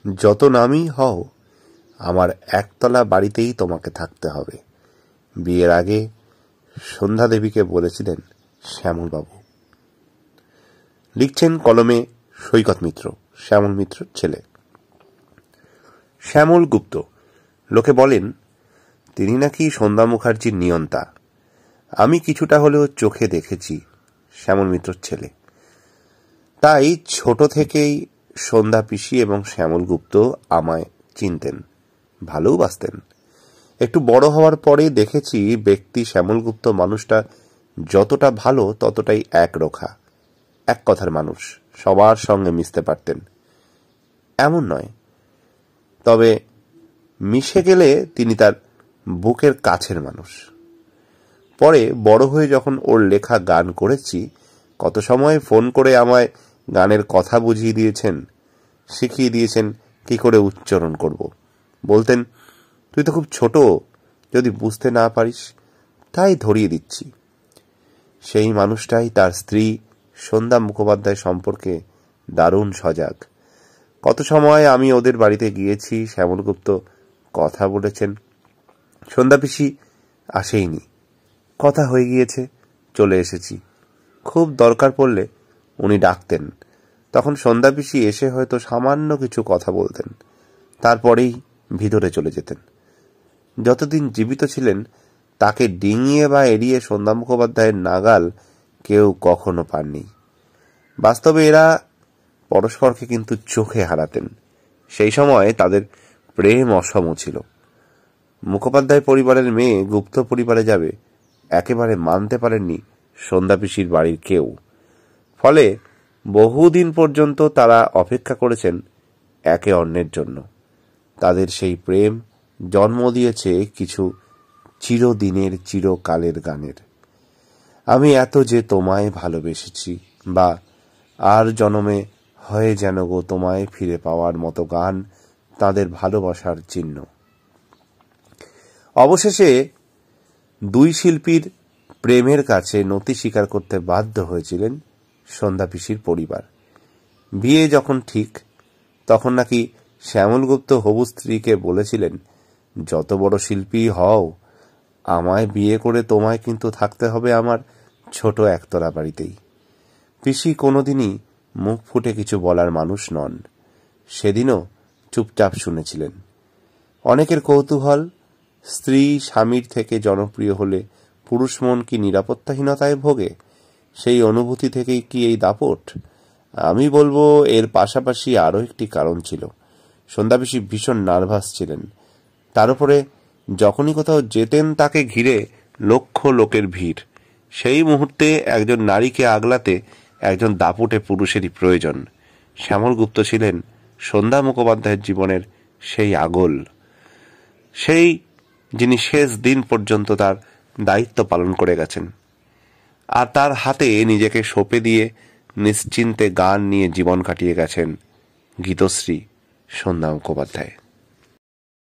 যত নামই হও, আমার একতলা বাড়িতেই তোমাকে থাকতে হবে। বিয়ের আগে সন্ধ্যা দেবীকে বলেছিলেন শ্যামলবাবু। লিখছেন কলমে সৈকত মিত্র, শ্যামল মিত্রর ছেলে। শ্যামল গুপ্ত, লোকে বলেন তিনি নাকি সন্ধ্যা মুখার্জির নিয়ন্তা। আমি কিছুটা হলেও চোখে দেখেছি শ্যামল মিত্রর ছেলে। তাই ছোট থেকেই সন্ধ্যা পিসি এবং শ্যামল গুপ্ত আমায় চিনতেন, ভালোবাসতেন। একটু বড় হওয়ার পরে দেখেছি ব্যক্তি শ্যামলগুপ্ত মানুষটা যতটা ভালো ততটাই একরোখা, এক কথার মানুষ, সবার সঙ্গে মিশতে পারতেন এমন নয়, তবে মিশে গেলে তিনি তার বুকের কাছের মানুষ। পরে বড় হয়ে যখন ওর লেখা গান করেছি, কত সময় ফোন করে আমায় গানের কথা বুঝিয়ে দিয়েছেন, শিখিয়ে দিয়েছেন কি করে উচ্চারণ করব। বলতেন, তুই তো খুব ছোট, যদি বুঝতে না পারিস, তাই ধরিয়ে দিচ্ছি। সেই মানুষটাই তার স্ত্রী সন্ধ্যা মুখোপাধ্যায় সম্পর্কে দারুণ সজাগ। কত সময় আমি ওদের বাড়িতে গিয়েছি, শ্যামলগুপ্ত কথা বলেছেন, সন্ধ্যা পিসি আসেইনি, কথা হয়ে গিয়েছে, চলে এসেছি। খুব দরকার পড়লে উনি ডাকতেন, তখন সন্ধ্যা পিসি এসে হয়তো সামান্য কিছু কথা বলতেন, তারপরেই ভিতরে চলে যেতেন। যতদিন জীবিত ছিলেন তাকে ডিঙিয়ে বা এড়িয়ে সন্ধ্যা মুখোপাধ্যায়ের নাগাল কেউ কখনো পাননি। বাস্তবে এরা পরস্পরকে কিন্তু চোখে হারাতেন। সেই সময় তাদের প্রেম অসম ছিল। মুখোপাধ্যায় পরিবারের মেয়ে গুপ্ত পরিবারে যাবে একেবারে মানতে পারেননি সন্ধ্যা পিসির বাড়ির কেউ। ফলে বহুদিন পর্যন্ত তারা অপেক্ষা করেছেন একে অন্যের জন্য। তাদের সেই প্রেম জন্ম দিয়েছে কিছু চিরদিনের চিরকালের গানের। আমি এত যে তোমায় ভালোবেসেছি, বা আর জনমে হয়ে যেন গো তোমায় ফিরে পাওয়ার মতো গান তাদের ভালোবাসার চিহ্ন। অবশেষে দুই শিল্পীর প্রেমের কাছে নতি স্বীকার করতে বাধ্য হয়েছিলেন সন্ধ্যা পিসির পরিবার। বিয়ে যখন ঠিক, তখন নাকি শ্যামলগুপ্ত হবু স্ত্রীকে বলেছিলেন, যত বড় শিল্পী হও, আমায় বিয়ে করে তোমায় কিন্তু থাকতে হবে আমার ছোট একতলা বাড়িতেই। পিসি কোনোদিনই মুখ ফুটে কিছু বলার মানুষ নন। সেদিনও চুপচাপ শুনেছিলেন। অনেকের কৌতূহল, স্ত্রী স্বামীর থেকে জনপ্রিয় হলে পুরুষ মন কি নিরাপত্তাহীনতায় ভোগে? সেই অনুভূতি থেকেই কি এই দাপট? আমি বলবো এর পাশাপাশি আরও একটি কারণ ছিল। সন্ধ্যা পিসি ভীষণ নার্ভাস ছিলেন। তার উপরে যখনই কোথাও যেতেন তাকে ঘিরে লক্ষ লোকের ভিড়। সেই মুহূর্তে একজন নারীকে আগলাতে একজন দাপুটে পুরুষেরই প্রয়োজন। শ্যামলগুপ্ত ছিলেন সন্ধ্যা মুখোপাধ্যায়ের জীবনের সেই আগল, সেই যিনি শেষ দিন পর্যন্ত তার দায়িত্ব পালন করে গেছেন, আর তার হাতে নিজেকে সঁপে দিয়ে নিশ্চিন্তে গান নিয়ে জীবন কাটিয়ে গেছেন গীতশ্রী সন্ধ্যা মুখোপাধ্যায়।